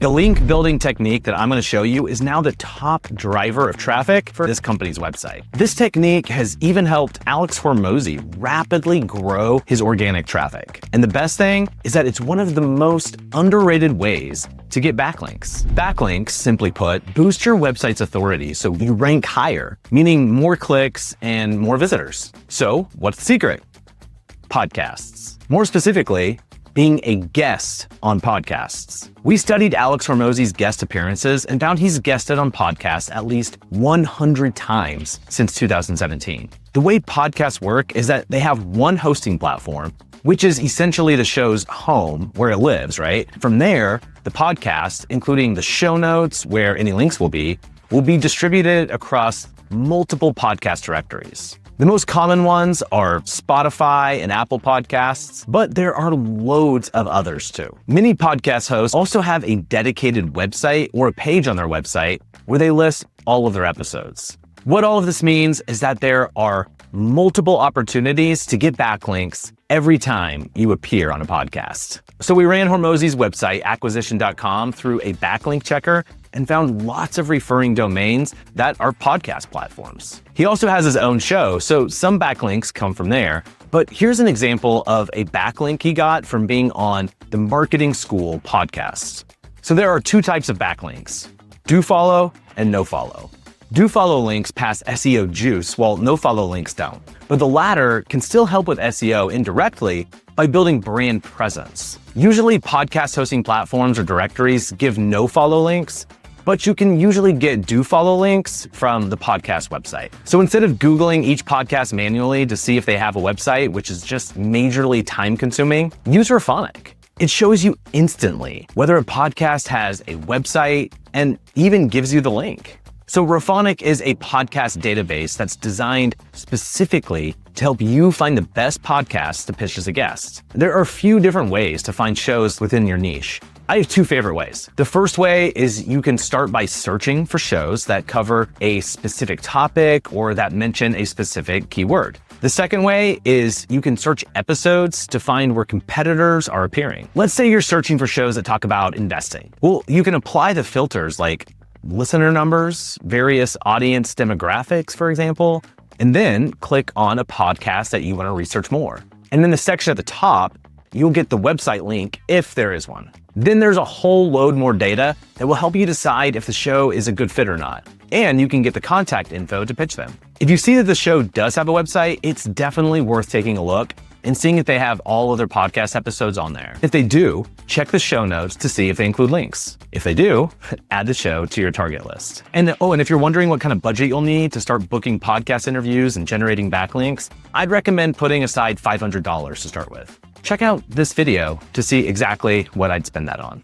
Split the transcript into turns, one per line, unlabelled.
The link building technique that I'm going to show you is now the top driver of traffic for this company's website. This technique has even helped Alex Hormozi rapidly grow his organic traffic. And the best thing is that it's one of the most underrated ways to get backlinks. Backlinks, simply put, boost your website's authority so you rank higher, meaning more clicks and more visitors. So what's the secret? Podcasts. More specifically, being a guest on podcasts. We studied Alex Hormozi's guest appearances and found he's guested on podcasts at least 100 times since 2017. The way podcasts work is that they have one hosting platform, which is essentially the show's home, where it lives, right? From there, the podcast, including the show notes, where any links will be distributed across multiple podcast directories. The most common ones are Spotify and Apple Podcasts, but there are loads of others too. Many podcast hosts also have a dedicated website or a page on their website where they list all of their episodes. What all of this means is that there are multiple opportunities to get backlinks every time you appear on a podcast. So we ran Hormozi's website, acquisition.com, through a backlink checker and found lots of referring domains that are podcast platforms. He also has his own show, so some backlinks come from there. But here's an example of a backlink he got from being on the Marketing School podcast. So there are two types of backlinks: Dofollow and nofollow. Dofollow links pass SEO juice while nofollow links don't. But the latter can still help with SEO indirectly by building brand presence. Usually podcast hosting platforms or directories give nofollow links, but you can usually get dofollow links from the podcast website. So instead of Googling each podcast manually to see if they have a website, which is just majorly time consuming, use Rephonic. It shows you instantly whether a podcast has a website and even gives you the link. So Rephonic is a podcast database that's designed specifically to help you find the best podcasts to pitch as a guest. There are a few different ways to find shows within your niche. I have two favorite ways. The first way is you can start by searching for shows that cover a specific topic or that mention a specific keyword. The second way is you can search episodes to find where competitors are appearing. Let's say you're searching for shows that talk about investing. Well, you can apply the filters like listener numbers, various audience demographics, for example, and then click on a podcast that you want to research more. And in the section at the top, you'll get the website link if there is one. Then there's a whole load more data that will help you decide if the show is a good fit or not. And you can get the contact info to pitch them. If you see that the show does have a website, it's definitely worth taking a look and seeing if they have all of their podcast episodes on there. If they do, check the show notes to see if they include links. If they do, add the show to your target list. And if you're wondering what kind of budget you'll need to start booking podcast interviews and generating backlinks, I'd recommend putting aside $500 to start with. Check out this video to see exactly what I'd spend that on.